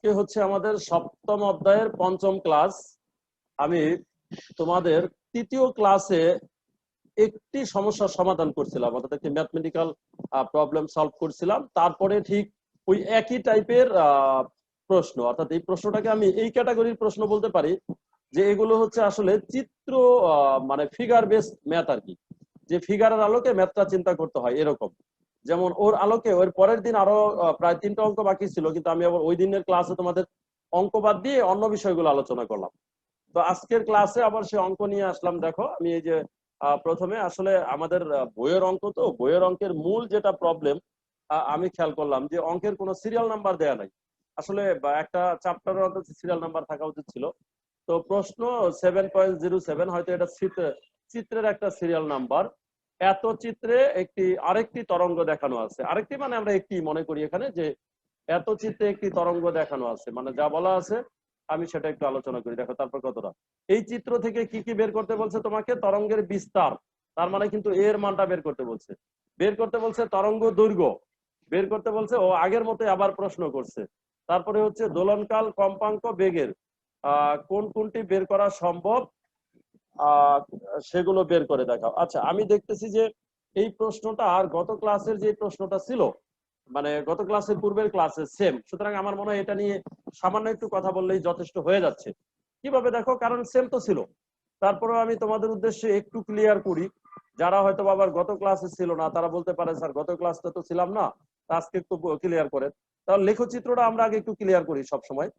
আজকে হচ্ছে আমাদের সপ্তম অধ্যায়ের পঞ্চম ক্লাস। আমি তোমাদের তৃতীয় ক্লাসে একটি সমস্যার সমাধান করছিলাম, অর্থাৎ একটি ম্যাথমেটিক্যাল প্রবলেম সলভ করছিলাম। তারপরে ঠিক ওই একই টাইপের প্রশ্ন, অর্থাৎ এই প্রশ্নটাকে আমি এই ক্যাটাগরির প্রশ্ন বলতে পারি যে এগুলো হচ্ছে আসলে চিত্র মানে ফিগার বেস ম্যাথ আর কি, যে ফিগারের আলোকে ম্যাথটা চিন্তা করতে হয় এরকম। যেমন ওর আলোকে ওর পরের দিন আরো প্রায় 3টা অঙ্ক বাকি ছিল, কিন্তু আমি আবার ওই দিনের ক্লাসে তোমাদের অঙ্ক বাদ দিয়ে অন্য বিষয়গুলো আলোচনা করলাম। তো আজকের ক্লাসে আবার সে অঙ্ক নিয়ে আসলাম। দেখো আমি এই যে প্রথমে আসলে আমাদের বইয়ের অঙ্ক, তো বইয়ের অঙ্কের মূল যেটা প্রবলেম আমি খেয়াল করলাম যে অঙ্কের কোনো সিরিয়াল নাম্বার দেয়া নাই। আসলে একটা চ্যাপ্টারের অন্তত সিরিয়াল নাম্বার থাকা উচিত ছিল। তো প্রশ্ন 7.07, হয়তো এটা চিত্রের একটা সিরিয়াল নাম্বার। এত চিত্রে আরেকটি তরঙ্গ দেখানো আছে। আরেকটি মানে আমরা একটি মনে করি এখানে, যে এত চিত্রে একটি তরঙ্গ দেখানো আছে, মানে যা বলা আছে আমি সেটা একটু আলোচনা করি। দেখো তারপর কতটা এই চিত্র থেকে কি কি বের করতে বলছে তোমাকে, তরঙ্গের বিস্তার, তার মানে কিন্তু এর মানটা বের করতে বলছে। বের করতে বলছে তরঙ্গ দৈর্ঘ্য বের করতে বলছে, ও আগের মতো আবার প্রশ্ন করছে। তারপরে হচ্ছে দোলনকাল, কম্পাঙ্ক, বেগের কোনটি বের করা সম্ভব সেগুলো বের করে দেখাও। আচ্ছা, আমি দেখতেছি যে এই প্রশ্নটা আর গত ক্লাসের যে প্রশ্নটা ছিল, মানে গত ক্লাসের পূর্বের ক্লাসে সেম, সুতরাং আমার মনে হয় এটা নিয়ে সামান্য একটু কথা বললেই যথেষ্ট হয়ে যাচ্ছে। কিভাবে দেখো, কারণ সেম তো ছিল। তারপরেও আমি তোমাদের উদ্দেশ্যে একটু ক্লিয়ার করি, যারা হয়তো আবার গত ক্লাসে ছিল না তারা বলতে পারে স্যার গত ক্লাসটা তো ছিলাম না, আজকে একটু ক্লিয়ার করেন। তাহলে লেখচিত্রটা আমরা আগে একটু ক্লিয়ার করি সব সময়।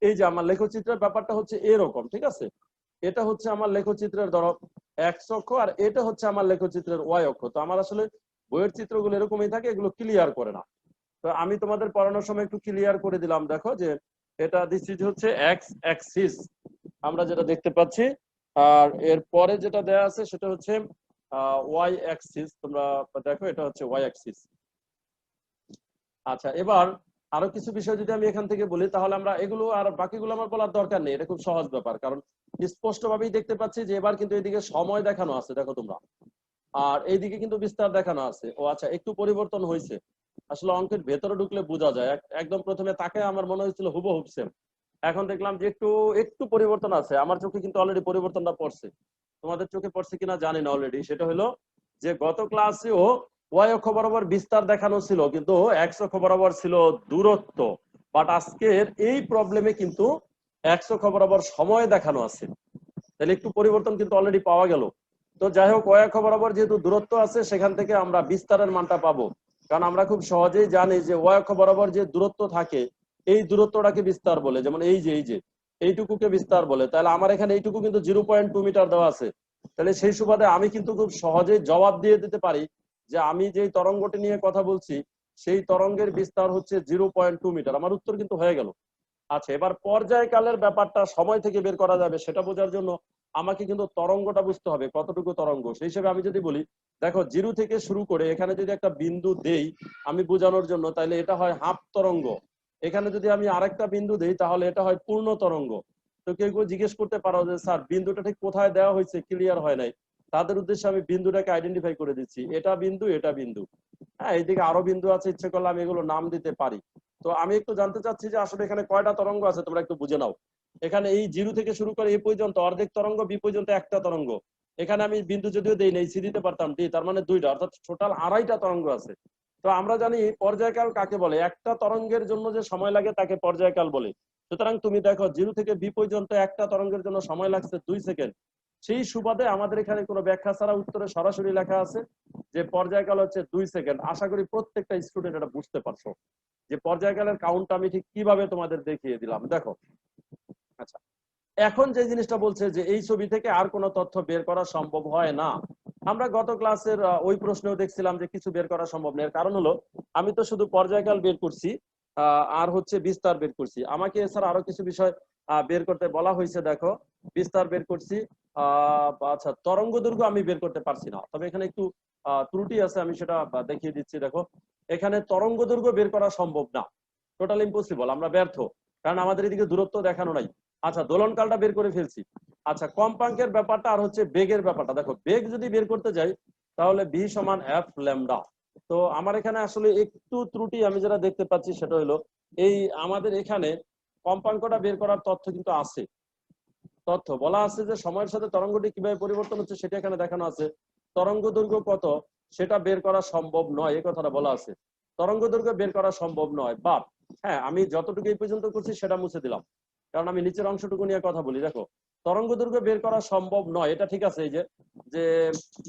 এই যে আমার লেখচিত্রের ব্যাপারটা হচ্ছে এরকম, ঠিক আছে? এটা হচ্ছে আমার লেখচিত্রের ধরো এক্স অক্ষ, আর এটা হচ্ছে আমার লেখচিত্রের ওয়াই অক্ষ। তো আমার আসলে বইয়ের চিত্রগুলো এরকমই থাকে, এগুলো ক্লিয়ার করে না। তো আমি তোমাদের পড়ানোর সময় একটু ক্লিয়ার করে দিলাম। দেখো যে এটা দিস ইজ হচ্ছে এক্স অ্যাক্সিস, আমরা যেটা দেখতে পাচ্ছি। আর এর পরে যেটা দেয়া আছে সেটা হচ্ছে ওয়াই অ্যাক্সিস। তোমরা দেখো এটা হচ্ছে ওয়াই অ্যাক্সিস। আচ্ছা, এবার আরো কিছু বিষয় যদি আমি এখান থেকে বলি, তাহলে আমরা এগুলো আর বাকিগুলো আমার বলার দরকার নেই, এটা খুব সহজ ব্যাপার। কারণ স্পষ্ট ভাবেই দেখতে পাচ্ছি যে এবার কিন্তু এদিকে সময় দেখানো আছে, দেখো তোমরা, আর এইদিকে কিন্তু বিস্তার দেখানো আছে। ও আচ্ছা, একটু পরিবর্তন হয়েছে। আসলে অঙ্কের ভেতরে ঢুকলে বোঝা যায়। একদম প্রথমে তাকে আমার মনে হয়েছিল হুবহুব সেম, এখন দেখলাম যে একটু একটু পরিবর্তন আছে। আমার চোখে কিন্তু অলরেডি পরিবর্তনটা পড়ছে, তোমাদের চোখে পড়ছে কিনা জানি না। অলরেডি সেটা হলো যে গত ক্লাসেও ওয়াই অক্ষ বরাবর বিস্তার দেখানো ছিল, কিন্তু এক্স অক্ষ বরাবর ছিল দূরত্ব। বাট আজকের এই প্রবলেমে কিন্তু এক্স অক্ষ বরাবর সময় দেখানো আছে। তাহলে একটু পরিবর্তন কিন্তু অলরেডি পাওয়া গেল। তো যাই হোক, ওয়াই অক্ষ বরাবর যেহেতু দূরত্ব আছে, সেখান থেকে আমরা বিস্তারের মানটা পাবো। কারণ আমরা খুব সহজেই জানি যে ওয়াই অক্ষ বরাবর যে দূরত্ব থাকে, এই দূরত্বটাকে বিস্তার বলে। যেমন এই যে এইটুকুকে বিস্তার বলে। তাহলে আমার এখানে এইটুকু কিন্তু 0.2 মিটার দেওয়া আছে। তাহলে সেই সুবাদে আমি কিন্তু খুব সহজেই জবাব দিয়ে দিতে পারি যে আমি যেই তরঙ্গটি নিয়ে কথা বলছি সেই তরঙ্গের বিস্তার হচ্ছে 0.2 মিটার। আমার উত্তর কিন্তু হয়ে গেল। আচ্ছা, এবার পর্যায়কালের ব্যাপারটা সময় থেকে বের করা যাবে, সেটা বোঝার জন্য আমাকে কিন্তু তরঙ্গটা বুঝতে হবে, কতটুকু তরঙ্গ। সেই হিসেবে আমি যদি বলি, দেখো 0 থেকে শুরু করে এখানে যদি একটা বিন্দু দেই আমি বোঝানোর জন্য, তাহলে এটা হয় হাফ তরঙ্গ। এখানে যদি আমি আরেকটা বিন্দু দেই তাহলে এটা হয় পূর্ণ তরঙ্গ। তো কেউ কেউ জিজ্ঞেস করতে পারো যে স্যার বিন্দুটা ঠিক কোথায় দেওয়া হয়েছে, ক্লিয়ার হয় নাই। তাদের উদ্দেশ্যে আমি বিন্দুটাকে আইডেন্টিফাই করে দিচ্ছি, এটা বিন্দু, এটা বিন্দু। হ্যাঁ, এইদিকে আরো বিন্দু আছে, ইচ্ছে করলে আমি এগুলো নাম দিতে পারি। তো আমি একটু জানতে চাচ্ছি যে আসলে এখানে কয়টা তরঙ্গ আছে, তোমরা একটু বুঝে নাও। এখানে এই 0 থেকে শুরু করে এই পর্যন্ত অর্ধেক তরঙ্গ, বি পর্যন্ত একটা তরঙ্গ। এখানে আমি বিন্দু যদিও দেই নাই, সি দিতে পারতাম, ডি, তার মানে 2টা, অর্থাৎ টোটাল 2.5টা তরঙ্গ আছে। তো আমরা জানি পর্যায়কাল কাকে বলে, একটা তরঙ্গের জন্য যে সময় লাগে তাকে পর্যায়কাল বলে। সুতরাং তুমি দেখো 0 থেকে বি পর্যন্ত একটা তরঙ্গের জন্য সময় লাগছে 2 সেকেন্ড। সেই সুবাদে আমাদের এখানে কোনো ব্যাখ্যা ছাড়া উত্তরে সরাসরি লেখা আছে যে পর্যায়কাল হচ্ছে 2 সেকেন্ড। আশা করি প্রত্যেকটা স্টুডেন্ট এটা বুঝতে পারছো যে পর্যায়কালের কাউন্টটা আমি ঠিক কিভাবে তোমাদের দেখিয়ে দিলাম। দেখো, আচ্ছা, এখন যে জিনিসটা বলছে যে এই ছবি থেকে আর কোনো তথ্য বের করা সম্ভব হয় না। আমরা গত ক্লাসের ওই প্রশ্নেও দেখছিলাম যে কিছু বের করা সম্ভব নয়। কারণ হলো আমি তো শুধু পর্যায়কাল বের করছি আর হচ্ছে বিস্তার বের করছি। আমাকে এছাড়া আরো কিছু বিষয় বের করতে বলা হয়েছে। দেখো, বিস্তার বের করছি, আচ্ছা তরঙ্গ দৈর্ঘ্য আমি বের করতে পারছি না। তবে এখানে একটু ত্রুটি আছে, আমি সেটা দেখিয়ে দিচ্ছি। দেখো, এখানে তরঙ্গ দৈর্ঘ্য বের করা সম্ভব না, টোটাল ইম্পসিবল, আমরা ব্যর্থ, কারণ আমাদের এদিকে দূরত্ব দেখানো নাই। আচ্ছা, দোলনকালটা বের করে ফেলছি। আচ্ছা, কম্পাঙ্কের ব্যাপারটা আর হচ্ছে বেগের ব্যাপারটা। দেখো, বেগ যদি বের করতে যাই তাহলে ভি সমান এফ ল্যামডা। তো আমার এখানে আসলে একটু ত্রুটি আমি যেটা দেখতে পাচ্ছি সেটা হলো এই আমাদের এখানে কম্পাঙ্কটা বের করার তথ্য কিন্তু আছে। তথ্য বলা আছে যে সময়ের সাথে তরঙ্গটি কিভাবে পরিবর্তন হচ্ছে সেটা এখানে দেখানো আছে। তরঙ্গ দৈর্ঘ্য কত সেটা বের করা সম্ভব নয়, এই কথাটা বলা আছে। তরঙ্গ দৈর্ঘ্য বের করা সম্ভব নয়, বাট হ্যাঁ আমি যতটুকু এই পর্যন্ত করছি সেটা মুছে দিলাম, কারণ আমি নিচের অংশটুকু নিয়ে কথা বলি। দেখো তরঙ্গ দৈর্ঘ্য বের করা সম্ভব নয়, এটা ঠিক আছে, এই যে যে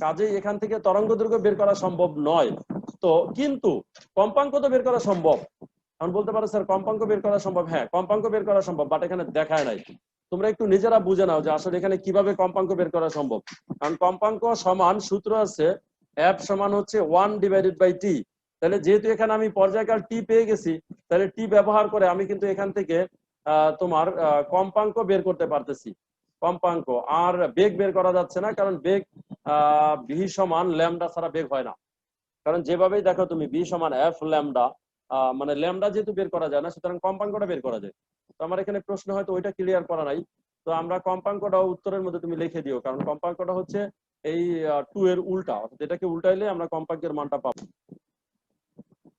কাজেই এখান থেকে তরঙ্গ দৈর্ঘ্য বের করা সম্ভব নয়, তো কিন্তু কম্পাঙ্ক তো বের করা সম্ভব। এখন বলতে পারো স্যার কম্পাঙ্ক বের করা সম্ভব, হ্যাঁ কম্পাঙ্ক বের করা সম্ভব, বাট এখানে দেখায় নাই। তোমরা একটু নিজেরা বুঝে নাও যে আসলে এখানে কিভাবে কম্পাঙ্ক বের করা সম্ভব। কারণ কম্পাঙ্ক সমান সূত্র আছে এফ সমান হচ্ছে 1/t। তাহলে যেহেতু এখানে আমি পর্যায়কাল টি পেয়ে গেছি, তাহলে টি ব্যবহার করে আমি কিন্তু এখান থেকে তোমার কম্পাঙ্ক বের করতে পারতেছি। কম্পাঙ্ক আর বেগ বের করা যাচ্ছে না, কারণ বেগ ভি সমান ল্যামডা ছাড়া বেগ হয় না। কারণ যেভাবেই দেখো তুমি ভি সমান এফ ল্যামডা, মানে ল্যামডা যেহেতু বের করা যায় না, সুতরাং কম্পাঙ্কটা বের করা যায়। তো আমার এখানে প্রশ্ন হয়তো ওইটা ক্লিয়ার করা নাই, তো আমরা কম্পাঙ্কটা উত্তরের মধ্যে তুমি লিখে দিও, কারণ কম্পাঙ্কটা হচ্ছে এই 2 এর উল্টা, যেটাকে উল্টাইলে আমরা কম্পাঙ্কের মানটা পাবো।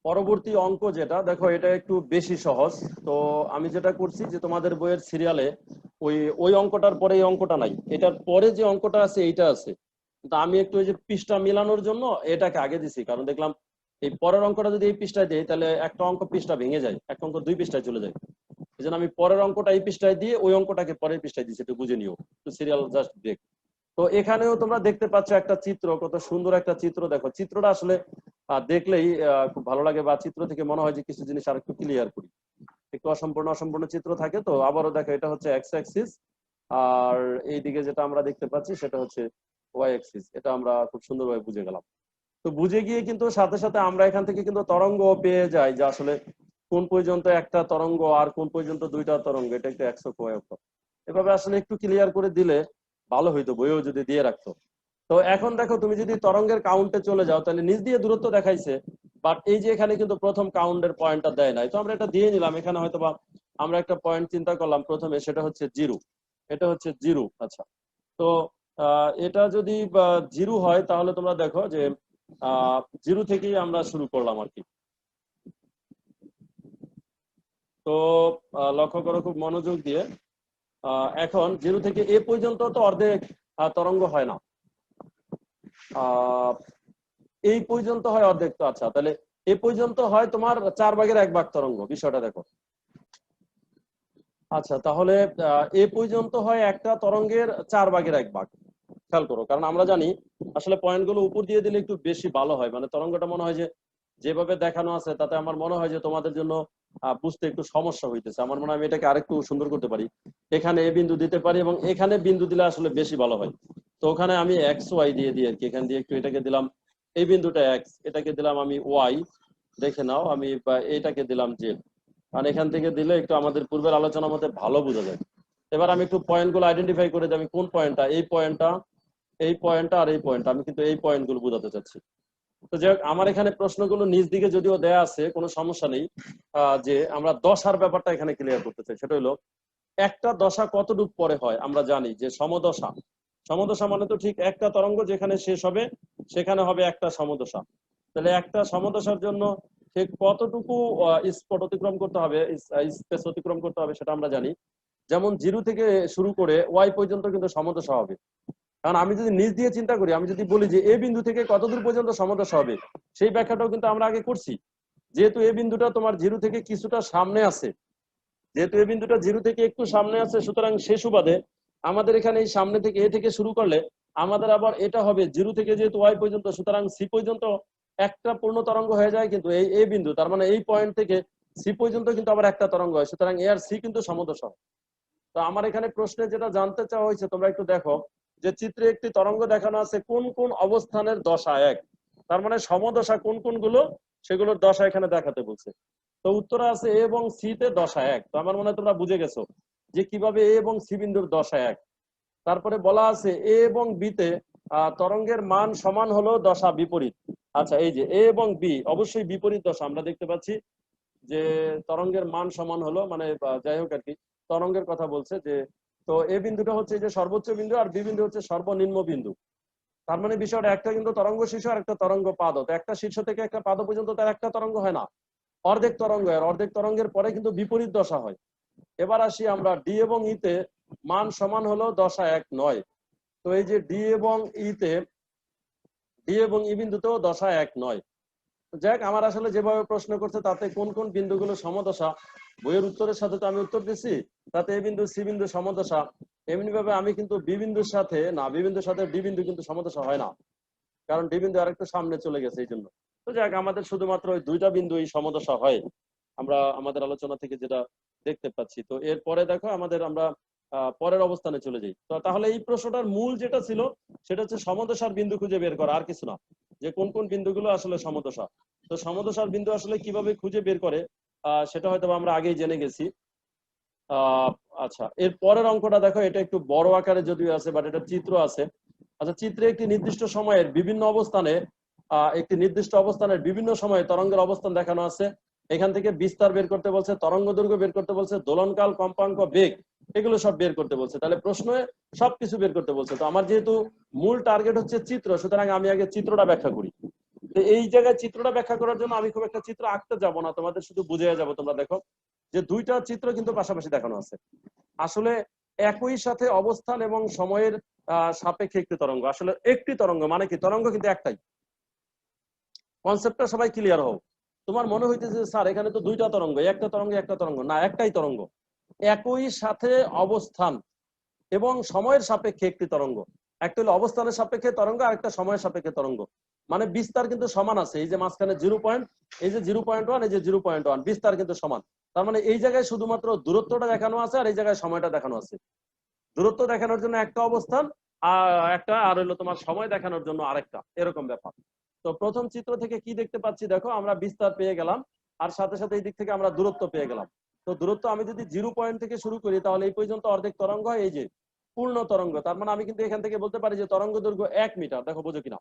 পরবর্তী অঙ্ক যেটা দেখো এটা একটু বেশি সহজ। তো আমি যেটা করছি যে তোমাদের বইয়ের সিরিয়ালে ওই ওই অঙ্কটার পরে এই অঙ্কটা নাই, এটার পরে যে অঙ্কটা আছে এইটা আছে, কিন্তু আমি একটু ওই যে পৃষ্ঠা মিলানোর জন্য এটাকে আগে দিছি, কারণ দেখলাম এই পরের অঙ্কটা যদি এই পৃষ্ঠায় দিই তাহলে একটা অঙ্ক পৃষ্ঠা ভেঙে যায়, একটা অঙ্ক 2 পৃষ্ঠায় চলে যায়। এই জন্য আমি পরের অঙ্কটা এই পৃষ্ঠায় দিয়ে ওই অঙ্কটাকে পরের পৃষ্ঠায় দিচ্ছি, একটু বুঝে নিও, তো সিরিয়াল জাস্ট ব্রেক। তো এখানেও তোমরা দেখতে পাচ্ছ একটা চিত্র, কত সুন্দর একটা চিত্র। দেখো চিত্রটা আসলে দেখলেই খুব ভালো লাগে, বা চিত্র থেকে মনে হয় যে কিছু জিনিস আর একটু ক্লিয়ার করি। একটু অসম্পূর্ণ অসম্পূর্ণ চিত্র থাকে, তো আবারও দেখো এটা হচ্ছে এক্স অ্যাক্সিস, আর এইদিকে যেটা আমরা দেখতে পাচ্ছি সেটা হচ্ছে ওয়াই অ্যাক্সিস। এটা আমরা খুব সুন্দরভাবে বুঝে গেলাম। তো বুঝে গিয়ে কিন্তু সাথে সাথে আমরা এখান থেকে কিন্তু তরঙ্গ পেয়ে যাই, যে আসলে কোন পর্যন্ত একটা তরঙ্গ আর কোন পর্যন্ত দুইটা তরঙ্গ, এটা একটা এক্স অক্ষ ওয়াই অক্ষ। এভাবে আসলে একটু ক্লিয়ার করে দিলে ভালো হইতো, বইও যদি দিয়ে রাখতো। তো এখন দেখো তুমি যদি তরঙ্গের কাউন্টে চলে যাও তাহলে নিচ দিয়ে দূরত্ব দেখাইছে, বাট এই যে এখানে কিন্তু প্রথম কাউন্টের পয়েন্টটা দেয় নাই, তো আমরা এটা দিয়ে নিলাম। এখানে হয়তোবা আমরা একটা পয়েন্ট চিন্তা করলাম প্রথমে, সেটা হচ্ছে 0, এটা হচ্ছে 0। আচ্ছা, তো এটা যদি 0 হয় তাহলে তোমরা দেখো যে 0 থেকেই আমরা শুরু করলাম আর কি। তো লক্ষ্য করো খুব মনোযোগ দিয়ে। এখন 0 থেকে এ পর্যন্ত তো অর্ধেক তরঙ্গ হয় না, এই পর্যন্ত হয় অর্ধেক। তো আচ্ছা, তাহলে এ পর্যন্ত হয় তোমার 4/1 তরঙ্গ, বিষয়টা দেখো। আচ্ছা, তাহলে এ পর্যন্ত হয় একটা তরঙ্গের 4/1। খেয়াল করো, কারণ আমরা জানি আসলে পয়েন্টগুলো উপর দিয়ে দিলে একটু বেশি ভালো হয়, মানে তরঙ্গটা মনে হয় যে যেভাবে দেখানো আছে তাতে আমার মনে হয় যে তোমাদের জন্য বুঝতে একটু সমস্যা হইতেছে। আমার মনে হয় আমি এটাকে আরেকটু সুন্দর করতে পারি, এখানে এ বিন্দু দিতে পারি এবং এখানে বিন্দু দিলে আসলে বেশি ভালো হয়। তো ওখানে আমি এক্স ওয়াই দিয়ে দিই আর কি, এখান দিয়ে একটু এটাকে দিলাম, এই বিন্দুটা এক্স, এটাকে দিলাম আমি ওয়াই, দেখে নাও আমি এটাকে দিলাম জেড। কারণ এখান থেকে দিলে একটু আমাদের পূর্বের আলোচনার মধ্যে ভালো বোঝা যায়। এবার আমি একটু পয়েন্টগুলো আইডেন্টিফাই করে দিই, আমি কোন পয়েন্টটা, এই পয়েন্টটা, এই পয়েন্টটা আর এই পয়েন্টটা, আমি কিন্তু এই পয়েন্টগুলো বোঝাতে চাচ্ছি। তো যাই হোক, আমার এখানে প্রশ্নগুলো নিচ দিকে যদিও দেয়া আছে, কোনো সমস্যা নেই। যে আমরা দশার ব্যাপারটা এখানে ক্লিয়ার করতে চাই, সেটা হলো একটা দশা কতটুক পরে হয়। আমরা জানি যে সমদশা, সমদশা মানে তো ঠিক একটা তরঙ্গ যেখানে শেষ হবে সেখানে হবে একটা সমদশা। তাহলে একটা সমদশার জন্য ঠিক কতটুকু স্পট অতিক্রম করতে হবে, স্পেস অতিক্রম করতে হবে, সেটা আমরা জানি। যেমন 0 থেকে শুরু করে ওয়াই পর্যন্ত কিন্তু সমদশা হবে। কারণ আমি যদি নিচ দিয়ে চিন্তা করি, আমি যদি বলি যে এ বিন্দু থেকে কত দূর পর্যন্ত সমদশা হবে, সেই ব্যাখ্যাটাও কিন্তু আমরা আগে করছি। যেহেতু এ বিন্দুটা তোমার 0 থেকে কিছুটা সামনে আছে, যেহেতু এই বিন্দুটা 0 থেকে একটু সামনে আছে, সুতরাং সে সুবাদে আমাদের এখানে এই সামনে থেকে এ থেকে শুরু করলে আমাদের আবার এটা হবে 0 থেকে যেহেতু ওয়াই পর্যন্ত, সুতরাং সি পর্যন্ত একটা পূর্ণ তরঙ্গ হয়ে যায়। কিন্তু এই এ বিন্দু, তার মানে এই পয়েন্ট থেকে সি পর্যন্ত কিন্তু আবার একটা তরঙ্গ হয়, সুতরাং এ আর সি কিন্তু সমদশা। তো আমার এখানে প্রশ্নে যেটা জানতে চাওয়া হয়েছে, তোমরা একটু দেখো যে চিত্রে একটি তরঙ্গ দেখানো আছে কোন কোন অবস্থানের দশা 1, তার মানে সমদশা কোন কোন গুলো সেগুলোর দশা এখানে দেখাতে বলছে। তো উত্তরে আছে এ এবং সি তে দশা 1। তো আমার মনে হয় তোমরা বুঝে গেছো যে কিভাবে এ এবং সি বিন্দুর দশা 1। তারপরে বলা আছে এ এবং বি তে তরঙ্গের মান সমান হলো দশা বিপরীত। আচ্ছা, এই যে এ এবং বি অবশ্যই বিপরীত দশা, আমরা দেখতে পাচ্ছি যে তরঙ্গের মান সমান হলো, মানে যাই হোক আর কি, তরঙ্গের কথা বলছে যে, তো এ বিন্দুটা হচ্ছে যে সর্বোচ্চ বিন্দু আর বি বিন্দু হচ্ছে সর্বনিম্ন বিন্দু। তার মানে বিষয়টা একটা কিন্তু তরঙ্গ শীর্ষ আর একটা তরঙ্গ পাদ। তো একটা শীর্ষ থেকে একটা পাদ পর্যন্ত তার একটা তরঙ্গ হয় না, অর্ধেক তরঙ্গ। আর অর্ধেক তরঙ্গের পরে কিন্তু বিপরীত দশা হয়। এবার আসি আমরা ডি এবং ইতে মান সমান হলো 10.1 তো এই যে ডি এবং ই বিন্দুতেও 10.1 যাক আমার আসলে যেভাবে প্রশ্ন করছে তাতে কোন কোন বিন্দুগুলো সমদশা বইয়ের উত্তরের সাথে তো আমি উত্তর দিছি, তাতে এ বিন্দু সি বিন্দু সমদশা, এমনি ভাবে আমি কিন্তু বি বিন্দুর সাথে ডি বিন্দু কিন্তু সমদশা হয় না, কারণ ডি বিন্দু আরেকটু সামনে চলে গেছে এই জন্য। তো যাক আমাদের শুধুমাত্র ওই দুইটা বিন্দু এই সমদশা হয়, আমরা আমাদের আলোচনা থেকে যেটা দেখতে পাচ্ছি। তো এরপরে দেখো আমরা পরের অবস্থানে চলে যাই। তো তাহলে এই প্রশ্নটার মূল যেটা ছিল সেটা হচ্ছে সমদশার বিন্দু খুঁজে বের করা, আর কিছু না, যে কোন কোন বিন্দুগুলো আসলে সমদশা। তো সমদশার বিন্দু আসলে কিভাবে খুঁজে বের করে সেটা হয়তো আমরা আগেই জেনে গেছি। আচ্ছা, এর পরের অঙ্কটা দেখো, এটা একটু বড় আকারে যদিও আছে, বাট এটা চিত্র আছে। আচ্ছা, চিত্রে একটি নির্দিষ্ট সময়ের বিভিন্ন সময়ে তরঙ্গের অবস্থান দেখানো আছে। এখান থেকে বিস্তার বের করতে বলছে, তরঙ্গ দৈর্ঘ্য বের করতে বলছে, দোলনকাল, কম্পাঙ্ক, বেগ, এগুলো সব বের করতে বলছে। তাহলে প্রশ্নে সবকিছু বের করতে বলছে। তো আমার যেহেতু মূল টার্গেট হচ্ছে চিত্র, সুতরাং আমি আগে চিত্রটা ব্যাখ্যা করি। তো এই জায়গায় চিত্রটা ব্যাখ্যা করার জন্য আমি খুব একটা চিত্র আঁকতে যাব না, তোমাদের শুধু বুঝিয়ে যাব। তোমরা দেখো যে দুইটা চিত্র কিন্তু পাশাপাশি দেখানো আছে। আসলে একই সাথে অবস্থান এবং সময়ের সাপেক্ষে একটি তরঙ্গ, আসলে একটি তরঙ্গ মানে কি, তরঙ্গ কিন্তু একটাই। কনসেপ্টটা সবাই ক্লিয়ার হও। তোমার মনে হইতেছে স্যার এখানে তো দুইটা তরঙ্গ, একটা তরঙ্গ না, একটাই তরঙ্গ। একই সাথে অবস্থান এবং সময়ের সাপেক্ষে একটি তরঙ্গ। একটা হলো অবস্থানের সাপেক্ষে তরঙ্গ, আর একটা সময়ের সাপেক্ষে তরঙ্গ। মানে বিস্তার কিন্তু সমান আছে, এই যে মাঝখানে 0 এই যে 0.1, এই যে 0.1, বিস্তার কিন্তু সমান। তার মানে এই জায়গায় শুধুমাত্র দূরত্বটা দেখানো আছে, আর এই জায়গায় সময়টা দেখানো আছে। দূরত্ব দেখানোর জন্য একটা অবস্থান আর হলো তোমার সময় দেখানোর জন্য আরেকটা, এরকম ব্যাপার। তো প্রথম চিত্র থেকে কি দেখতে পাচ্ছি দেখো, আমরা বিস্তার পেয়ে গেলাম, আর সাথে সাথে এই দিক থেকে আমরা দূরত্ব পেয়ে গেলাম। তো দূরত্ব আমি যদি 0 থেকে শুরু করি, তাহলে এই পর্যন্ত অর্ধেক তরঙ্গ হয়, এই যে পূর্ণ তরঙ্গ। তার মানে আমি কিন্তু এখান থেকে বলতে পারি যে তরঙ্গ দৈর্ঘ্য 1 মিটার। দেখো বোঝো কিনা,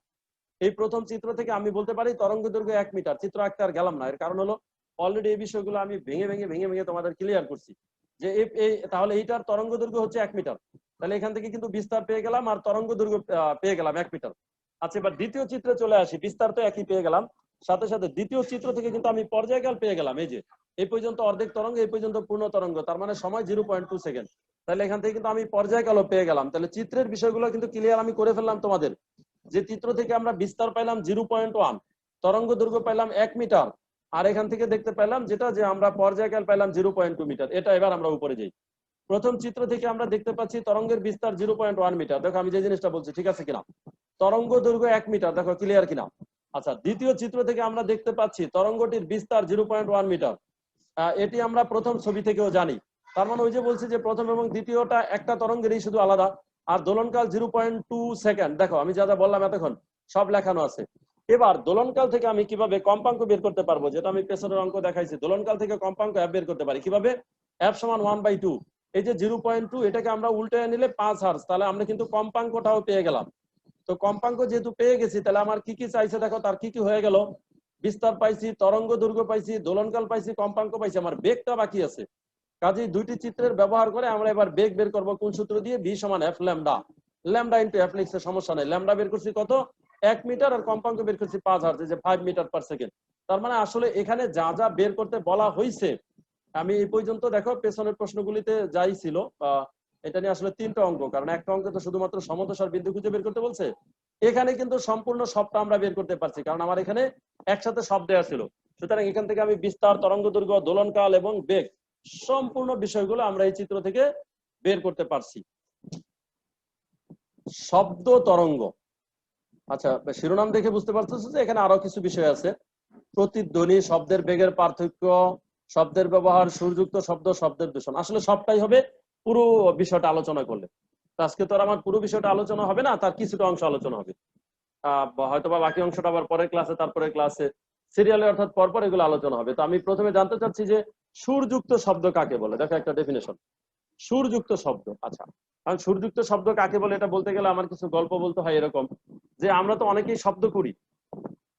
এই প্রথম চিত্র থেকে আমি বলতে পারি তরঙ্গ দৈর্ঘ্য 1 মিটার। চিত্র আঁকতে আর গেলাম না, এর কারণ হলো অলরেডি এই বিষয়গুলো আমি ভেঙে তোমাদের ক্লিয়ার করছি, যে তাহলে এইটার তরঙ্গ দৈর্ঘ্য হচ্ছে 1 মিটার। তাহলে এখান থেকে কিন্তু বিস্তার পেয়ে গেলাম, আর তরঙ্গ দৈর্ঘ্য পেয়ে গেলাম 1 মিটার। আচ্ছা, এবার দ্বিতীয় চিত্রে চলে আসি। বিস্তার তো একই পেয়ে গেলাম, সাথে সাথে দ্বিতীয় চিত্র থেকে কিন্তু আমি পর্যায়কাল পেয়ে গেলাম। এই যে এই পর্যন্ত অর্ধেক তরঙ্গ, এই পর্যন্ত পূর্ণ তরঙ্গ, তার মানে সময় 0.2 সেকেন্ড। তাহলে এখান থেকে কিন্তু আমি পর্যায়কালও পেয়ে গেলাম। তাহলে চিত্রের বিষয়গুলো কিন্তু ক্লিয়ার আমি করে ফেললাম তোমাদের। যে চিত্র থেকে আমরা বিস্তার পাইলাম 0.1, তরঙ্গ দৈর্ঘ্য পাইলাম 1 মিটার, আর এখান থেকে দেখতে পেলাম যেটা, যে আমরা পর্যায়কাল পাইলাম 0.2 মিটার। এটা এবার আমরা উপরে যাই। প্রথম চিত্র থেকে আমরা দেখতে পাচ্ছি তরঙ্গের বিস্তার 0.1 মিটার। দেখো আমি যে জিনিসটা বলছি ঠিক আছে কিনা, তরঙ্গ দৈর্ঘ্য 1 মিটার, দেখো ক্লিয়ার কিনা। আচ্ছা, দ্বিতীয় চিত্র থেকে আমরা দেখতে পাচ্ছি তরঙ্গটির বিস্তার 0.1 মিটার। এটি আমরা প্রথম ছবি থেকেও জানি। তার মানে ওই যে বলছি যে প্রথম এবং দ্বিতীয়টা একটা তরঙ্গেরই, শুধু আলাদা। আর দোলনকাল 0.2 সেকেন্ড। দেখো আমি যা যা বললাম এতক্ষণ সব লেখানো আছে। এবার দোলনকাল থেকে আমি কিভাবে কম্পাঙ্ক বের করতে পারবো, যেটা আমি পেছনের অঙ্ক দেখাইছি। দোলনকাল থেকে কম্পাঙ্ক এফ বের করতে পারি কিভাবে, এফ সমান 1/2। এই যে 0.2, এটাকে আমরা উল্টে নিলে 5 হার্জ, তাহলে আমরা কিন্তু কম্পাঙ্কটাও পেয়ে গেলাম। তো কম্পাঙ্ক যেহেতু পেয়ে গেছি, তাহলে আমার কি কি চাইছে দেখো, তার কি কি হয়ে গেল, বিস্তার পাইছি, তরঙ্গ দৈর্ঘ্য পাইছি, দোলনকাল পাইছি, কম্পাঙ্ক পাইছি, আমার বেগটা বাকি আছে। কাজেই দুইটি চিত্রের ব্যবহার করে আমরা এবার বেগ বের করব কোন সূত্র দিয়ে, ভি সমান F lambda. Lambda into F লিখছে, সমস্যা নেই। ল্যামডা বের করছি কত, 1 মিটার, আর কম্পাঙ্ক বের করছি 5 হার্জ, যে 5 মিটার পার সেকেন্ড। তার মানে আসলে এখানে যা যা বের করতে বলা হয়েছে, আমি এই পর্যন্ত দেখো পেছনের প্রশ্নগুলিতে যাই ছিল, এটা নিয়ে আসলে 3টা অঙ্ক, কারণ একটা অঙ্কে তো শুধুমাত্র সমদশার বিন্দু খুঁজে বের করতে বলছে। এখানে কিন্তু সম্পূর্ণ সবটা আমরা বের করতে পারছি, কারণ আমার এখানে একসাথে সব দেওয়া ছিল। সুতরাং এখান থেকে আমি বিস্তার, তরঙ্গ দৈর্ঘ্য, দোলনকাল এবং বেগ সম্পূর্ণ বিষয়গুলো আমরা এই চিত্র থেকে বের করতে পারছি। শব্দ তরঙ্গ। আচ্ছা, শিরোনাম দেখে বুঝতে পারতেছো যে এখানে আরো কিছু বিষয় আছে। প্রতিধ্বনি, শব্দের বেগের পার্থক্য, শব্দের ব্যবহার, সুরযুক্ত শব্দ, শব্দের দূষণ, আসলে সবটাই হবে পুরো বিষয়টা আলোচনা করলে। আজকে তো আর আমার পুরো বিষয়টা আলোচনা হবে না, তার কিছুটা অংশ আলোচনা হবে। হয়তো বা বাকি অংশটা আবার পরের ক্লাসে, তারপরে ক্লাসে সিরিয়ালে, অর্থাৎ পরপর এগুলো আলোচনা হবে। তো আমি প্রথমে জানতে চাচ্ছি যে সুরযুক্ত শব্দ কাকে বলে। দেখো একটা ডেফিনেশন, সুরযুক্ত শব্দ। আচ্ছা, কারণ সুরযুক্ত শব্দ কাকে বলে এটা বলতে গেলে আমার কিছু গল্প বলতে হয়। এরকম যে আমরা তো অনেকেই শব্দ করি,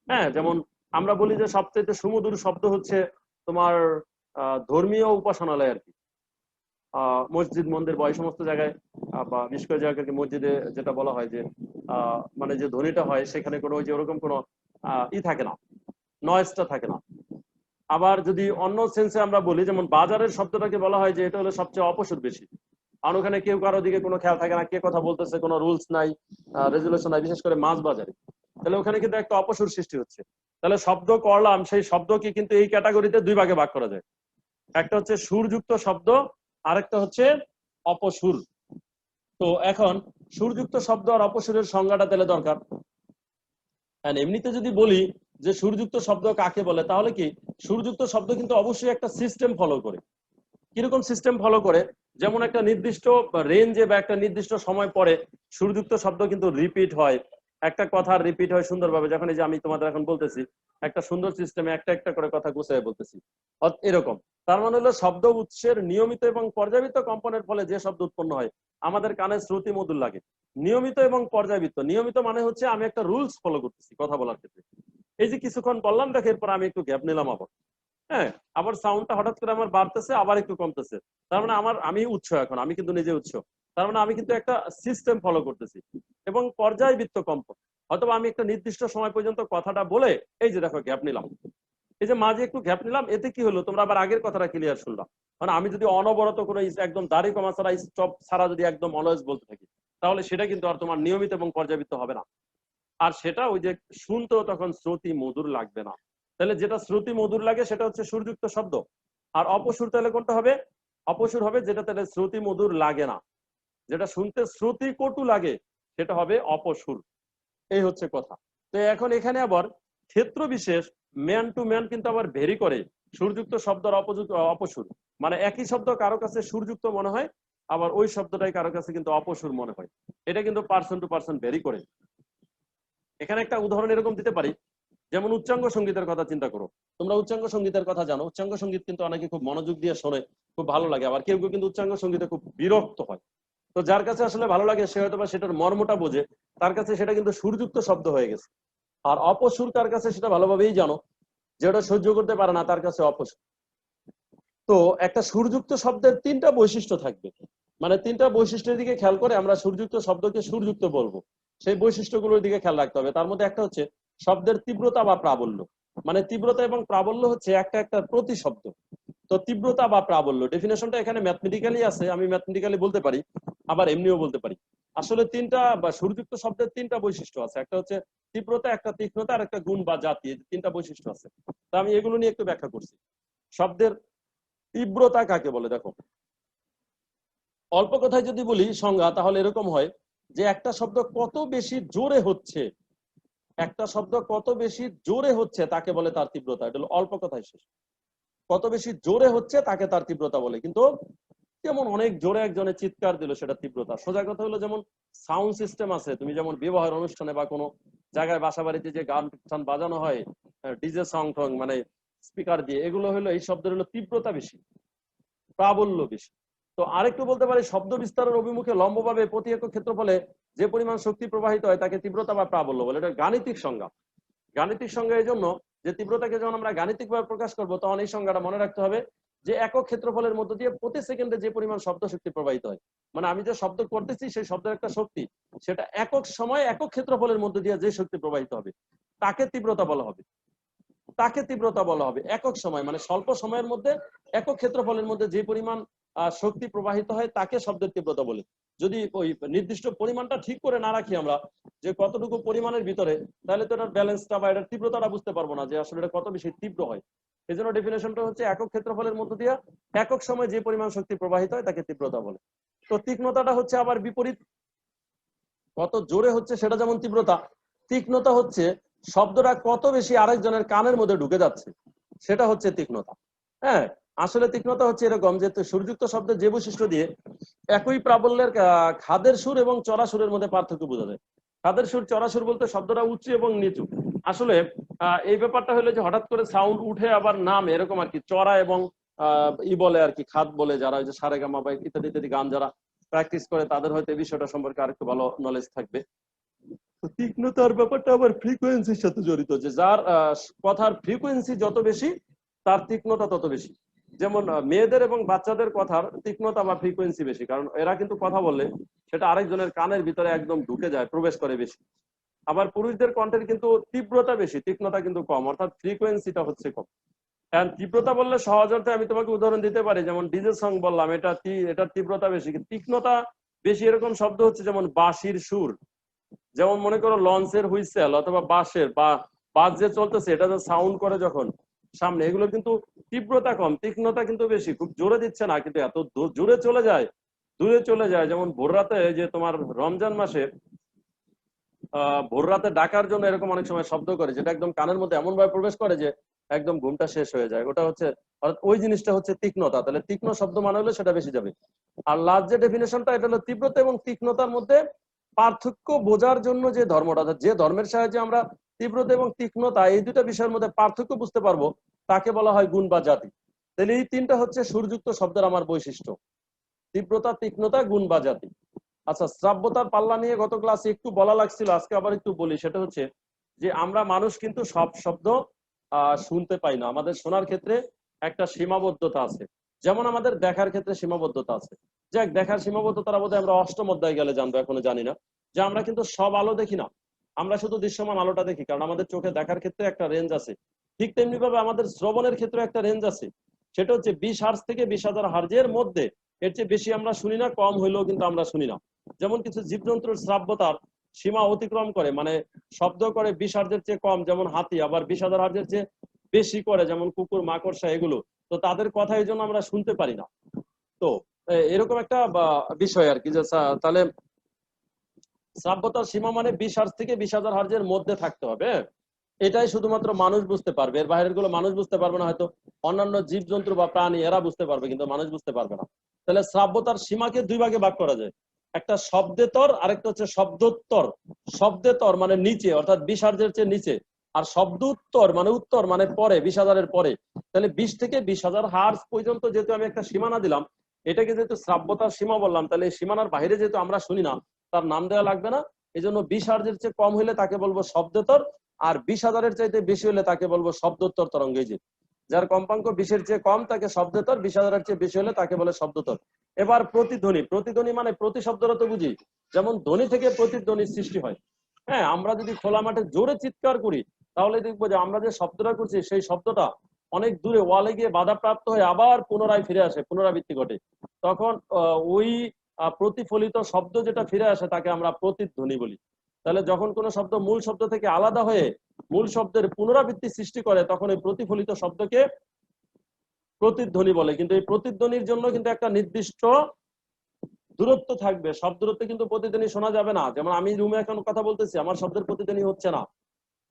হ্যাঁ, যেমন আমরা বলি যে সবচেয়ে সুমধুর শব্দ হচ্ছে তোমার ধর্মীয় উপাসনালয় আর কি, মসজিদ, মন্দির বা এই সমস্ত জায়গায়, বা বিশেষ করে জায়গাকে মসজিদে যেটা বলা হয় যে মানে যে ধ্বনিটা হয় সেখানে কোনো ওই যে ওরকম কোনো থাকে না, নয়েজটা থাকে না। আবার যদি অন্য সেন্সে আমরা বলি, যেমন বাজারের শব্দটাকে বলা হয় যে এটা হলো সবচেয়ে অপসুর বেশি। আর ওখানে কেউ কারো দিকে কোনো খেয়াল থাকে না, কে কথা বলতেছে, কোনো রুলস নাই, রেজুলেশন নাই, বিশেষ করে মাছ বাজারে। তাহলে ওখানে কিন্তু একটা অপসুর সৃষ্টি হচ্ছে। তাহলে শব্দ করলাম, সেই শব্দকে কিন্তু এই ক্যাটাগরিতে দুই ভাগে ভাগ করা যায়। একটা হচ্ছে সুরযুক্ত শব্দ, আরেকটা হচ্ছে অপসুর। তো এখন সুরযুক্ত শব্দ আর অপসুরের সংজ্ঞাটা তাহলে দরকার। এমনিতে যদি বলি যে সুরযুক্ত শব্দ কাকে বলে, তাহলে কি সুরযুক্ত শব্দ কিন্তু অবশ্যই একটা সিস্টেম ফলো করে। কিরকম সিস্টেম ফলো করে? যেমন একটা নির্দিষ্ট রেঞ্জে বা একটা নির্দিষ্ট সময় পরে সুরযুক্ত শব্দ কিন্তু রিপিট হয়, একটা কথা রিপিট হয় সুন্দরভাবে। যখন এই যে আমি তোমাদের এখন বলতেছি, একটা সুন্দর সিস্টেমে একটা একটা করে কথা গুছিয়ে বলতেছি এরকম। তার মানে হলো শব্দ উৎসের নিয়মিত এবং পর্যায়বৃত্ত কম্পনের ফলে যে শব্দ উৎপন্ন হয় আমাদের কানে শ্রুতি মধুর লাগে। নিয়মিত এবং পর্যায়বৃত্ত, নিয়মিত মানে হচ্ছে আমি একটা রুলস ফলো করতেছি কথা বলার ক্ষেত্রে। এই যে কিছুক্ষণ বললাম, দেখে এরপর আমি একটু গ্যাপ নিলাম, আবার হ্যাঁ, আবার সাউন্ডটা হঠাৎ করে আমার বাড়তেছে, আবার একটু কমতেছে। তার মানে আমি উৎস, এখন আমি কিন্তু নিজে উৎস। তার মানে আমি কিন্তু একটা সিস্টেম ফলো করতেছি। এবং পর্যায়বৃত্ত কম্পন, অথবা আমি একটা নির্দিষ্ট সময় পর্যন্ত কথাটা বলে এই যে দেখো গ্যাপ নিলাম, এই যে মাঝে একটু গ্যাপ নিলাম, এতে কি হলো? তোমরা আবার আগের কথাটা ক্লিয়ার শুনলাম। মানে আমি যদি অনবরত কোনো একদম দাড়ি কমা ছাড়া, স্টপ ছাড়া যদি একদম অলওয়েজ বলতে থাকি, তাহলে সেটা কিন্তু আর তোমার নিয়মিত এবং পর্যাবৃত্ত হবে না। আর সেটা ওই যে শুনতেও তখন শ্রুতি মধুর লাগবে না। তাহলে যেটা শ্রুতি মধুর লাগে সেটা হচ্ছে সুরযুক্ত শব্দ। আর অপসুর তাহলে কোনটা হবে? অপসুর হবে যেটা তাহলে শ্রুতি মধুর লাগে না, যেটা শুনতে শ্রুতি কটু লাগে, সেটা হবে অপসুর। এই হচ্ছে কথা। তো এখন এখানে আবার ক্ষেত্র বিশেষ, ম্যান টু ম্যান কিন্তু আবার ভেরি করে সুরযুক্ত শব্দ আর অপসুর। মানে একই শব্দ কারো কাছে সুরযুক্ত মনে হয়, আবার ওই শব্দটাই কারো কাছে কিন্তু অপসুর মনে হয়। এটা কিন্তু পার্সন টু পার্সন ভেরি করে। এখানে একটা উদাহরণ এরকম দিতে পারি, যেমন উচ্চাঙ্গ সঙ্গীতের কথা চিন্তা করো। তোমরা উচ্চাঙ্গ সঙ্গীতের কথা জানো। উচ্চাঙ্গ সঙ্গীত কিন্তু অনেকে খুব মনোযোগ দিয়ে শোনে, খুব ভালো লাগে। আবার কেউ কেউ কিন্তু উচ্চাঙ্গ সঙ্গীতে খুব বিরক্ত হয়। তো যার কাছে আসলে ভালো লাগে সে হয়তো বা সেটার মর্মটা বোঝে, তার কাছে সেটা কিন্তু সুরযুক্ত শব্দ হয়ে গেছে। আর অপসুর কার কাছে সেটা ভালোভাবেই জানো, যে ওটা সহ্য করতে পারে না, তার কাছে অপসুর। তো একটা সুরযুক্ত শব্দের তিনটা বৈশিষ্ট্য থাকবে। মানে তিনটা বৈশিষ্ট্যের দিকে খেয়াল করে আমরা সুরযুক্ত শব্দকে সুরযুক্ত বলবো। সেই বৈশিষ্ট্যগুলোর দিকে খেয়াল রাখতে হবে। তার মধ্যে একটা হচ্ছে শব্দের তীব্রতা বা প্রাবল্য। মানে তীব্রতা এবং প্রাবল্য হচ্ছে একটা একটা প্রতিশব্দ। তো তীব্রতা বা প্রাবল্য ডেফিনেশনটা এখানে ম্যাথমেটিক্যালি আছে, আমি ম্যাথমেটিক্যালি বলতে পারি, আবার এমনিও বলতে পারি। আসলে তিনটা বা সুরযুক্ত শব্দের তিনটা বৈশিষ্ট্য আছে। একটা হচ্ছে তীব্রতা, একটা তীক্ষ্ণতা, আর একটা গুণ বা জাতি। এই তিনটা বৈশিষ্ট্য আছে। তো আমি এগুলো নিয়ে একটু ব্যাখ্যা করছি। শব্দের তীব্রতা কাকে বলে? দেখো, অল্প কথায় যদি বলি সংজ্ঞা, তাহলে এরকম হয় যে একটা শব্দ কত বেশি জোরে হচ্ছে, একটা শব্দ কত বেশি জোরে হচ্ছে তাকে বলে তার তীব্রতা। এটা হলো অল্প কথায় শেষ। কত বেশি জোরে হচ্ছে তাকে তার তীব্রতা বলে। কিন্তু যেমন অনেক জোরে একজনে চিৎকার দিল, সেটা তীব্রতা। সোজা কথা হলো, যেমন সাউন্ড সিস্টেম আছে, তুমি যেমন বিবাহের অনুষ্ঠানে বা কোনো জায়গায় বাসা বাড়িতে যে গান টান বাজানো হয়, ডিজে সং টং, মানে স্পিকার দিয়ে, এগুলো হলো, এই শব্দের হলো তীব্রতা বেশি, প্রাবল্য বেশি। তো আরেকটু বলতে পারি, শব্দ বিস্তারের অভিমুখে লম্বভাবে প্রতি একক ক্ষেত্রফলে যে পরিমাণ শক্তি প্রবাহিত হয় তাকে তীব্রতা বা প্রাবল্য বলে। এটা গাণিতিক সংজ্ঞা। গাণিতিক সংজ্ঞা এই জন্য যে তীব্রতাকে যখন আমরা গাণিতিকভাবে প্রকাশ করব, তখন এই সংজ্ঞাটা মনে রাখতে হবে যে একক ক্ষেত্রফলের মধ্য দিয়ে প্রতি সেকেন্ডে যে পরিমাণ শব্দ শক্তি প্রবাহিত হয়, মানে আমি যে শব্দ করতেছি সেই শব্দের একটা শক্তি, সেটা একক সময় একক ক্ষেত্রফলের মধ্য দিয়ে যে শক্তি প্রবাহিত হবে তাকে তীব্রতা বলা হবে। তাকে তীব্রতা বলা হবে একক সময়, মানে স্বল্প সময়ের মধ্যে একক ক্ষেত্রফলের মধ্যে যে পরিমাণ শক্তি প্রবাহিত হয় তাকে শব্দের তীব্রতা বলে। যদি ওই নির্দিষ্ট পরিমাণটা ঠিক করে না রাখি আমরা, যে কতটুকু পরিমাণের ভিতরে, তাহলে তো এটার ব্যালেন্সটা বা এটার তীব্রতাটা বুঝতে পারবো না, যে আসলে এটা কত বেশি তীব্র হয়। এই জন্য ডেফিনেশনটা হচ্ছে একক ক্ষেত্রফলের মধ্য দিয়ে একক সময় যে পরিমাণ শক্তি প্রবাহিত হয় তাকে তীব্রতা বলে। তো তীক্ষ্ণতাটা হচ্ছে আবার বিপরীত। কত জোরে হচ্ছে সেটা যেমন তীব্রতা, তীক্ষ্ণতা হচ্ছে শব্দটা কত বেশি আরেকজনের কানের মধ্যে ঢুকে যাচ্ছে, সেটা হচ্ছে তীক্ষ্ণতা। হ্যাঁ, আসলে তীক্ষ্ণতা হচ্ছে এরকম যে সুরযুক্ত শব্দের যে বৈশিষ্ট্য দিয়ে একই প্রাবল্যের খাদের সুর এবং চড়া সুরের মধ্যে পার্থক্য বোঝা যায়। খাদের সুর, চড়া সুর বলতে শব্দটা উঁচু এবং নিচু। আসলে এই ব্যাপারটা হলো যে হঠাৎ করে সাউন্ড উঠে আবার নামে, এরকম আর কি। চড়া এবং বলে আর কি, খাদ বলে, যারা ওই যে সারেগামা বা ইত্যাদি ইত্যাদি গান যারা প্র্যাকটিস করে, তাদের হয়তো এই বিষয়টা সম্পর্কে আরেকটু ভালো নলেজ থাকবে। তীক্ষ্ণতার ব্যাপারটা আবার ফ্রিকোয়েন্সির সাথে জড়িত, যে যার কথার ফ্রিকোয়েন্সি যত বেশি তার তীক্ষ্ণতা তত বেশি। যেমন মেয়েদের এবং বাচ্চাদের কথার তীক্ষ্ণতা বা ফ্রিকোয়েন্সি বেশি, কারণ এরা কিন্তু কথা বললে সেটা আরেকজনের কানের ভিতরে একদম ঢুকে যায়, প্রবেশ করে বেশি। আবার পুরুষদের কণ্ঠের কিন্তু তীব্রতা বেশি, তীক্ষ্ণতা কিন্তু কম, অর্থাৎ ফ্রিকোয়েন্সিটা হচ্ছে কম। কারণ তীব্রতা বললে সহজ অর্থে আমি তোমাকে উদাহরণ দিতে পারি, যেমন ডিজে সং বললাম, এটার তীব্রতা বেশি, তীক্ষ্ণতা বেশি এরকম শব্দ হচ্ছে যেমন বাঁশির সুর, যেমন মনে করো লঞ্চের হুইসেল অথবা বাঁশের বা বাস যে চলতেছে এটা যে সাউন্ড করে যখন সামনে, এগুলো কিন্তু তীব্রতা কম, তীক্ষ্ণতা কিন্তু বেশি, খুব জোরে দিচ্ছে না কিন্তু এত জোরে চলে যায়, দূরে চলে যায়। যেমন ভোর রাতে যে তোমার রমজান মাসে ভোর রাতে ডাকার জন্য এরকম অনেক সময় শব্দ করে, যেটা একদম কানের মধ্যে এমন ভাবে প্রবেশ করে যে একদম ঘুমটা শেষ হয়ে যায়, ওটা হচ্ছে অর্থাৎ ওই জিনিসটা হচ্ছে তীক্ষ্ণতা। তাহলে তীক্ষ্ণ শব্দ মানে হলে সেটা বেশি যাবে। আর লাস্ট যে ডেফিনেশনটা, এটা হলো তীব্রতা এবং তীক্ষ্ণতার মধ্যে পার্থক্য বোঝার জন্য যে ধর্মটা, যে ধর্মের সাহায্যে আমরা তীব্রতা এবং তীক্ষ্ণতা এই দুটা বিষয়ের মধ্যে পার্থক্য বুঝতে পারবো, তাকে বলা হয় গুণ বা জাতি। তাহলে এই তিনটা হচ্ছে সুরযুক্ত শব্দের আমার বৈশিষ্ট্য: তীব্রতা, তীক্ষ্ণতা, গুণ বা জাতি। আচ্ছা, শ্রাব্যতার পাল্লা নিয়ে গত ক্লাসে একটু বলা লাগছিল, আজকে আবার একটু বলি। সেটা হচ্ছে যে আমরা মানুষ কিন্তু সব শব্দ শুনতে পাই না, আমাদের শোনার ক্ষেত্রে একটা সীমাবদ্ধতা আছে। যেমন আমাদের দেখার ক্ষেত্রে সীমাবদ্ধতা আছে। যাক, দেখার সীমাবদ্ধতার বোধহয় আমরা অষ্টম অধ্যায় গেলে জানবো, এখনো জানি না। যে আমরা কিন্তু সব আলো দেখি না, আমরা শুধু দৃশ্যমান আলোটা দেখি, কারণ আমাদের চোখে দেখার ক্ষেত্রে একটা রেঞ্জ আছে। ঠিক তেমনি ভাবে আমাদের শ্রবণের ক্ষেত্রে একটা রেঞ্জ আছে, সেটা হচ্ছে 20 হার্জ থেকে 20,000 হার্জের মধ্যে। এর চেয়ে বেশি আমরা শুনি না, কম হইলেও কিন্তু আমরা শুনি না। যেমন কিছু জীবজন্তুর শ্রাব্যতার সীমা অতিক্রম করে, মানে শব্দ করে 20 হার্জের চেয়ে কম, যেমন হাতি, আবার 20,000 হার্জের চেয়ে বেশি করে, যেমন কুকুর, মাকড়সা, এগুলো। তো তাদের কথা এই জন্য আমরা শুনতে পারি না। তো এরকম একটা বিষয় আর কি, যে তাহলে শ্রাব্যতার সীমা মানে 20 হার্জ থেকে 20,000 হার্জের মধ্যে থাকতে হবে। এটাই শুধুমাত্র মানুষ বুঝতে পারবে, এর বাইরের গুলো মানুষ বুঝতে পারবে না। হয়তো অন্যান্য জীবজন্তু বা প্রাণী এরা বুঝতে পারবে, কিন্তু মানুষ বুঝতে পারবে না। তাহলে শ্রাব্যতার সীমাকে দুই ভাগে ভাগ করা যায়, একটা শব্দেতর, আরেকটা হচ্ছে শব্দোত্তর। শব্দেতর মানে নিচে, অর্থাৎ 20 হার্জের চেয়ে নিচে। আর শব্দ উত্তর মানে পরে, 20,000-এর পরে। তাহলে 20 থেকে 20,000 হার্জ পর্যন্ত যেহেতু আমি একটা সীমানা দিলাম, এটাকে যেহেতু শ্রাব্যতার সীমা বললাম, তাহলে এই সীমানার বাইরে যেহেতু আমরা শুনি না, তার নাম দেওয়া লাগবে না। এই জন্য 20 হার্জের চেয়ে কম হইলে তাকে বলবো শব্দেতর, আর 20,000-এর চাইতে বেশি হলে তাকে বলবো শব্দোত্তর তরঙ্গ। এই যে যার কম্পাঙ্ক 20-এর চেয়ে কম তাকে শব্দোত্তর, 20,000-এর চেয়ে বেশি হলে তাকে বলে শব্দোত্তর। এবার প্রতিধ্বনি। প্রতিধ্বনি মানে প্রতি শব্দটা তো বুঝি, যেমন ধ্বনি থেকে প্রতিধ্বনির সৃষ্টি হয়। হ্যাঁ, আমরা যদি খোলা মাঠে জোরে চিৎকার করি, তাহলে দেখবো যে আমরা যে শব্দটা করছি সেই শব্দটা অনেক দূরে ওয়ালে গিয়ে বাধাপ্রাপ্ত হয়ে আবার পুনরায় ফিরে আসে, পুনরাবৃত্তি ঘটে। তখন ওই প্রতিফলিত শব্দ যেটা ফিরে আসে তাকে আমরা প্রতিধ্বনি বলি। তাহলে যখন কোনো শব্দ মূল শব্দ থেকে আলাদা হয়ে মূল শব্দের পুনরাবৃত্তি সৃষ্টি করে, তখন এই প্রতিফলিত শব্দকে প্রতিধ্বনি বলে। কিন্তু এই প্রতিধ্বনির জন্য কিন্তু একটা নির্দিষ্ট দূরত্ব থাকবে, সব দূরত্বে কিন্তু প্রতিধ্বনি শোনা যাবে না। যেমন আমি রুমে এখন কথা বলতেছি, আমার শব্দের প্রতিধ্বনি হচ্ছে না।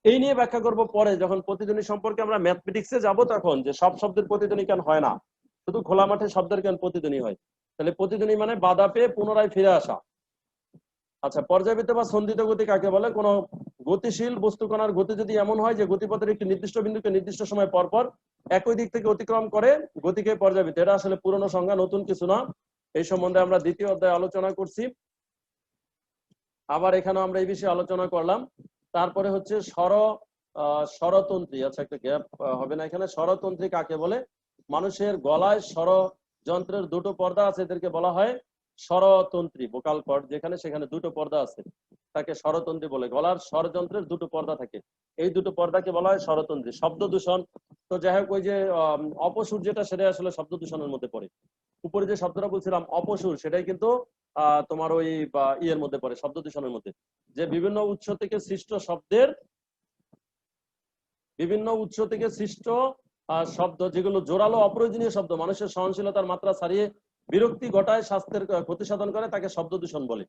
এই নিয়ে ব্যাখ্যা করব পরে, যখন প্রতিধ্বনি সম্পর্কে আমরা ম্যাথমেটিক্সে যাব, তখন যে সব শব্দের প্রতিধ্বনি কেন হয় না, শুধু খোলা মাঠে শব্দের কেন প্রতিধ্বনি হয়। তাহলে প্রতিধ্বনি মানে বাধা পেয়ে পুনরায় ফিরে আসা। আচ্ছা, পর্যায়বৃত্ত বা সন্ধিত গতি কাকে বলে? কোন গতিশীল বস্তুকণার গতি যদি এমন হয় যে গতিপথের একটি নির্দিষ্ট বিন্দুকে নির্দিষ্ট সময় পর পর একই দিক থেকে অতিক্রম করে, গতিকে পর্যায়বৃত্ত। এটা আসলে পুরনো সংজ্ঞা, নতুন কিছু না। এই সম্বন্ধে আমরা দ্বিতীয় অধ্যায়ে আলোচনা করছি, আবার এখানে আমরা এই বিষয়ে আলোচনা করলাম। তারপরে হচ্ছে স্বরতন্ত্রী। আচ্ছা, একটা গ্যাপ হবে না এখানে। স্বরতন্ত্রী কাকে বলে? মানুষের গলায় স্বর যন্ত্রের দুটো পর্দা আছে, এদেরকে বলা হয় স্বরতন্ত্রী। ভোকাল কর্ড যেখানে, সেখানে দুটো পর্দা আছে, তাকে স্বরতন্ত্রী বলে। গলার স্বরযন্ত্রের দুটো পর্দা থাকে, এই দুটো পর্দাকে বলা হয় স্বরতন্ত্রী। শব্দ দূষণ তো যাই হোক, ওই যে অপসুর যেটা, সেটাই আসলে শব্দ দূষণের মধ্যে পড়ে। উপরে যে শব্দটা বলছিলাম অপসুর, সেটাই কিন্তু তোমার ওই ইয়ের মধ্যে পড়ে, শব্দ দূষণের মধ্যে। যে বিভিন্ন উৎস থেকে সৃষ্ট শব্দের, বিভিন্ন উৎস থেকে সৃষ্ট শব্দ যেগুলো জোরালো অপ্রয়োজনীয় শব্দ, মানুষের সহনশীলতার মাত্রা ছাড়িয়ে বিরক্তি ঘটায়, স্বাস্থ্যের ক্ষতি সাধন করে, তাকে শব্দ দূষণ বলে।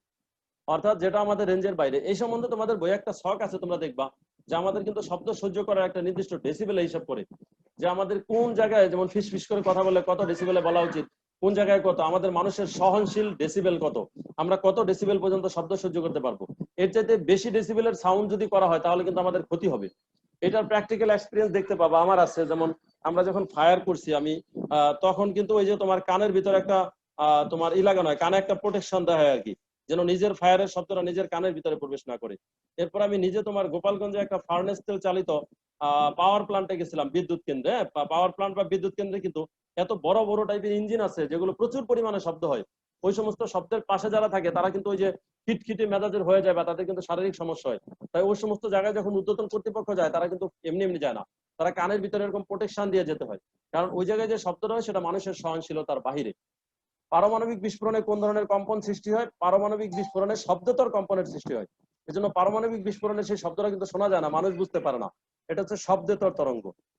অর্থাৎ যেটা আমাদের রেঞ্জের বাইরে। এই সম্বন্ধে তোমাদের বই একটা ছক আছে, তোমরা দেখবা যে আমাদের কিন্তু শব্দ সহ্য করার একটা নির্দিষ্ট ডেসিবেল হিসাব করে, যে আমাদের কোন জায়গায়, যেমন ফিস ফিস করে কথা বলে কত ডেসিবেলে বলা উচিত, কোন জায়গায় কত, আমাদের মানুষের সহনশীল ডেসিবেল কত, আমরা কত ডেসিবেল পর্যন্ত শব্দ সহ্য করতে পারবো। এর চাইতে বেশি ডেসিবেলের সাউন্ড যদি করা হয়, তাহলে কিন্তু আমাদের ক্ষতি হবে। এটার প্র্যাকটিক্যাল এক্সপিরিয়েন্স দেখতে পাবো, আমার আছে। যেমন আমরা যখন ফায়ার করছি আমি, তখন কিন্তু ওই যে তোমার কানের ভিতরে একটা তোমার লাগানো হয়, কানে একটা প্রোটেকশন দেওয়া হয় আর কি, যেন নিজের ফায়ারের শব্দটা নিজের কানের ভিতরে প্রবেশ না করে। এরপর আমি নিজে তোমার গোপালগঞ্জে একটা ফার্নেস তেল চালিত পাওয়ার প্ল্যান্টে গেছিলাম, বিদ্যুৎ কেন্দ্রে। পাওয়ার প্ল্যান্ট বা বিদ্যুৎ কেন্দ্রে কিন্তু এত বড় বড় টাইপের ইঞ্জিন আছে, যেগুলো প্রচুর পরিমাণে শব্দ হয়। ওই সমস্ত শব্দের পাশে যারা থাকে, তারা কিন্তু ওই যে খিটখিটে মেজাজের হয়ে যায়, বা তাদের কিন্তু শারীরিক সমস্যা হয়। তাই ওই সমস্ত জায়গায় যখন ঊর্ধ্বতন কর্তৃপক্ষ যায়, তারা কিন্তু এমনি এমনি যায় না, তারা কানের ভিতরে এরকম প্রোটেকশন দিয়ে যেতে হয়, কারণ ওই জায়গায় যে শব্দটা হয় সেটা মানুষের সহনশীলতার বাহিরে। পারমাণবিক বিস্ফোরণে কোন ধরনের কম্পন সৃষ্টি হয়? পারমাণবিক বিস্ফোরণে শব্দতর কম্পনের সৃষ্টি হয়। এজন্য পারমাণবিক বিস্ফোরণে সেই শব্দটা কিন্তু শোনা যায় না, মানুষ বুঝতে পারে না, এটা হচ্ছে শব্দতর তরঙ্গ।